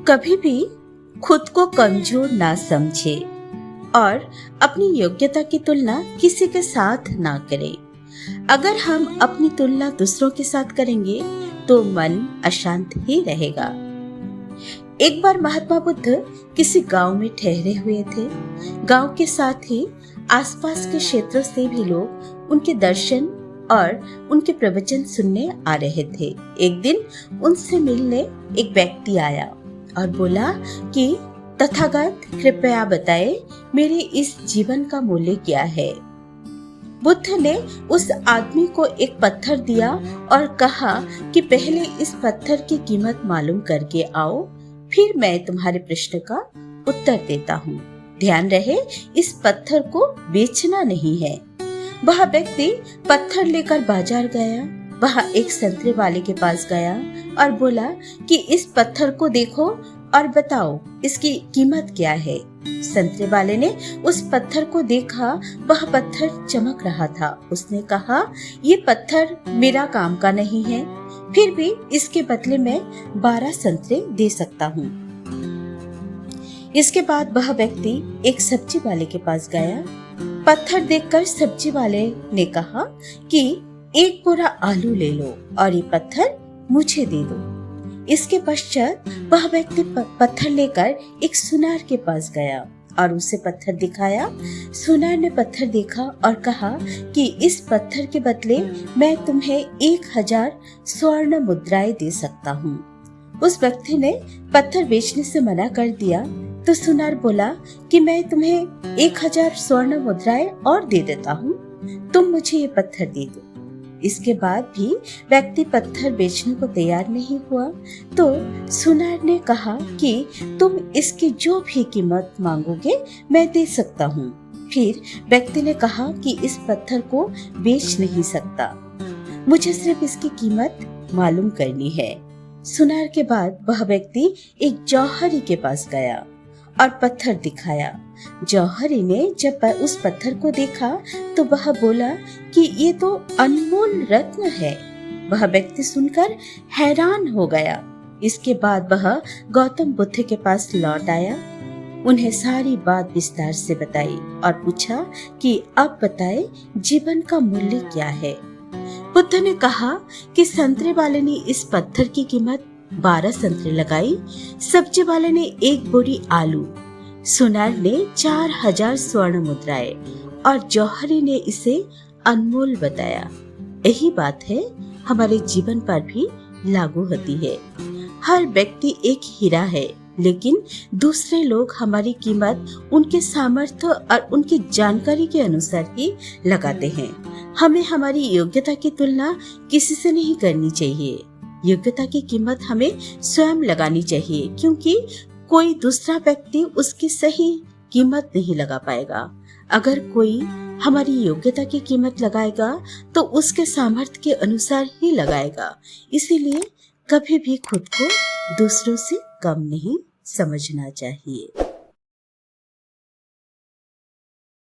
कभी भी खुद को कमजोर ना समझे और अपनी योग्यता की तुलना किसी के साथ ना करें। अगर हम अपनी तुलना दूसरों के साथ करेंगे तो मन अशांत ही रहेगा। एक बार महात्मा बुद्ध किसी गांव में ठहरे हुए थे। गांव के साथ ही आसपास के क्षेत्रों से भी लोग उनके दर्शन और उनके प्रवचन सुनने आ रहे थे। एक दिन उनसे मिलने एक व्यक्ति आया और बोला कि तथागत कृपया बताएं मेरे इस जीवन का मूल्य क्या है। बुद्ध ने उस आदमी को एक पत्थर दिया और कहा कि पहले इस पत्थर की कीमत मालूम करके आओ, फिर मैं तुम्हारे प्रश्न का उत्तर देता हूँ। ध्यान रहे, इस पत्थर को बेचना नहीं है। वह व्यक्ति पत्थर लेकर बाजार गया। वह एक संतरे वाले के पास गया और बोला कि इस पत्थर को देखो और बताओ इसकी कीमत क्या है। संतरे वाले ने उस पत्थर को देखा, वह पत्थर चमक रहा था। उसने कहा, ये पत्थर मेरा काम का नहीं है, फिर भी इसके बदले में 12 संतरे दे सकता हूँ। इसके बाद वह व्यक्ति एक सब्जी वाले के पास गया। पत्थर देखकर सब्जी वाले ने कहा कि एक बोरा आलू ले लो और ये पत्थर मुझे दे दो। इसके पश्चात वह व्यक्ति पत्थर लेकर एक सुनार के पास गया और उसे पत्थर दिखाया। सुनार ने पत्थर देखा और कहा कि इस पत्थर के बदले मैं तुम्हें 1000 स्वर्ण मुद्राएं दे सकता हूँ। उस व्यक्ति ने पत्थर बेचने से मना कर दिया तो सुनार बोला कि मैं तुम्हें 1000 स्वर्ण मुद्राएं और दे देता हूँ, तुम मुझे ये पत्थर दे दो। इसके बाद भी व्यक्ति पत्थर बेचने को तैयार नहीं हुआ तो सुनार ने कहा कि तुम इसकी जो भी कीमत मांगोगे मैं दे सकता हूँ। फिर व्यक्ति ने कहा कि इस पत्थर को बेच नहीं सकता, मुझे सिर्फ इसकी कीमत मालूम करनी है। सुनार के बाद वह व्यक्ति एक जौहरी के पास गया और पत्थर दिखाया। जौहरी ने जब उस पत्थर को देखा तो वह बोला कि ये तो अनमोल रत्न है। वह व्यक्ति सुनकर हैरान हो गया। इसके बाद वह गौतम बुद्ध के पास लौट आया, उन्हें सारी बात विस्तार से बताई और पूछा कि अब बताए जीवन का मूल्य क्या है। बुद्ध ने कहा कि संतरे वाले ने इस पत्थर की कीमत 12 संतरे लगाई, सब्जी वाले ने 1 बोरी आलू, सुनार ने 4000 स्वर्ण मुद्राएं और जौहरी ने इसे अनमोल बताया। यही बात है हमारे जीवन पर भी लागू होती है। हर व्यक्ति एक हीरा है, लेकिन दूसरे लोग हमारी कीमत उनके सामर्थ्य और उनकी जानकारी के अनुसार ही लगाते हैं। हमें हमारी योग्यता की तुलना किसी से नहीं करनी चाहिए। योग्यता की कीमत हमें स्वयं लगानी चाहिए, क्योंकि कोई दूसरा व्यक्ति उसकी सही कीमत नहीं लगा पाएगा। अगर कोई हमारी योग्यता की कीमत लगाएगा तो उसके सामर्थ्य के अनुसार ही लगाएगा। इसीलिए कभी भी खुद को दूसरों से कम नहीं समझना चाहिए।